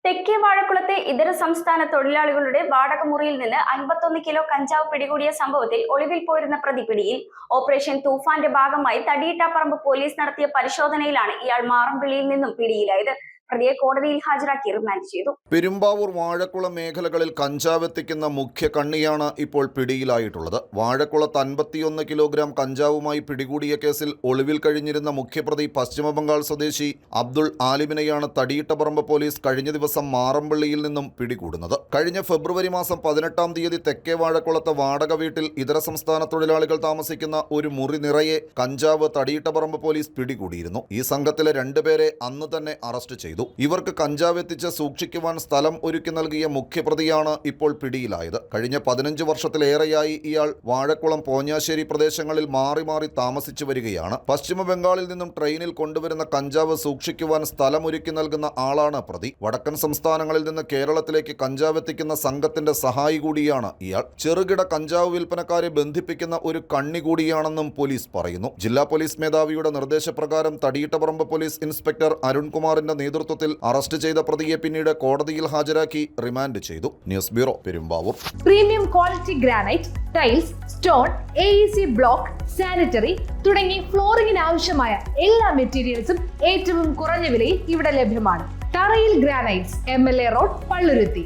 തെക്കേ വാഴക്കുളത്തെ ഇതര സംസ്ഥാന തൊഴിലാളികളുടെ വാടക മുറിയിൽ നിന്ന് 51 കിലോ കഞ്ചാവ് പിടികൂടിയ സംഭവത്തിൽ ഒളിവിൽ പോയിരുന്ന പ്രതി പിടിയിൽ. ഓപ്പറേഷൻ തൂഫാന്റെ ഭാഗമായി തടിയിട്ടാപ്പറമ്പ് പോലീസ് നടത്തിയ പരിശോധനയിലാണ് ഇയാൾ മാറമ്പിള്ളിയിൽ നിന്നും പിടിയിലായത്. പ്രതിയെ കോടതിയിൽ ഹാജരാക്കി റിമാൻഡ് ചെയ്തു. പെരുമ്പാവൂർ വാഴക്കുളം മേഖലകളിൽ കഞ്ചാവ് എത്തിക്കുന്ന മുഖ്യ കണ്ണിയാണ് ഇപ്പോൾ പിടിയിലായിട്ടുള്ളത്. വാഴക്കുളത്ത് 51 കിലോഗ്രാം കഞ്ചാവുമായി പിടികൂടിയ കേസിൽ ഒളിവിൽ കഴിഞ്ഞിരുന്ന മുഖ്യപ്രതി പശ്ചിമബംഗാൾ സ്വദേശി അബ്ദുൾ ആലിമിനെയാണ് തടിയിട്ടപ്പറമ്പ് പോലീസ് കഴിഞ്ഞ ദിവസം മാറമ്പിള്ളിയിൽ നിന്നും പിടികൂടുന്നത്. കഴിഞ്ഞ ഫെബ്രുവരി മാസം 18-ാം തീയതി തെക്കേ വാഴക്കുളത്ത് വാടക വീട്ടിൽ ഇതര സംസ്ഥാന തൊഴിലാളികൾ താമസിക്കുന്ന ഒരു മുറി നിറയെ കഞ്ചാവ് തടിയിട്ടപ്പറമ്പ് പോലീസ് പിടികൂടിയിരുന്നു. ഈ സംഘത്തിലെ 2 പേരെ അന്ന് തന്നെ അറസ്റ്റ് ചെയ്തു. ഇവർക്ക് കഞ്ചാവ് എത്തിച്ച് സൂക്ഷിക്കുവാൻ സ്ഥലം ഒരുക്കി നൽകിയ മുഖ്യപ്രതിയാണ് ഇപ്പോൾ പിടിയിലായത്. കഴിഞ്ഞ 15 വർഷത്തിലേറെയായി ഇയാൾ വാഴക്കുളം പോഞ്ഞാശ്ശേരി പ്രദേശങ്ങളിൽ മാറി മാറി താമസിച്ചു വരികയാണ്. പശ്ചിമ ബംഗാളിൽ നിന്നും ട്രെയിനിൽ കൊണ്ടുവരുന്ന കഞ്ചാവ് സൂക്ഷിക്കുവാൻ സ്ഥലം ഒരുക്കി നൽകുന്ന ആളാണ് പ്രതി. വടക്കൻ സംസ്ഥാനങ്ങളിൽ നിന്ന് കേരളത്തിലേക്ക് കഞ്ചാവ് എത്തിക്കുന്ന സംഘത്തിന്റെ സഹായി കൂടിയാണ് ഇയാൾ. ചെറുകിട കഞ്ചാവ് വിൽപ്പനക്കാരെ ബന്ധിപ്പിക്കുന്ന ഒരു കണ്ണി കൂടിയാണെന്നും പോലീസ് പറയുന്നു. ജില്ലാ പോലീസ് മേധാവിയുടെ നിർദ്ദേശപ്രകാരം തടിയിട്ടപ്പറമ്പ് പോലീസ് ഇൻസ്പെക്ടർ അരുൺകുമാറിന്റെ നേതൃത്വത്തിൽ അറസ്റ്റ് ചെയ്ത പ്രതിയെ പിന്നീട് കോടതിയിൽ ഹാജരാക്കി റിമാൻഡ് ചെയ്തു. News bureau, Perumbavoor. Premium quality granite, tiles, stone, AEC block, sanitary തുടങ്ങി ഫ്ലോറിംഗിന് ആവശ്യമായ എല്ലാ മെറ്റീരിയൽസും ഏറ്റവും കുറഞ്ഞ വിലയിൽ ഇവിടെ ലഭ്യമാണ്. തറയിൽ ഗ്രാനൈറ്റ്സ്, MLA റോഡ്, പള്ളുരുത്തി.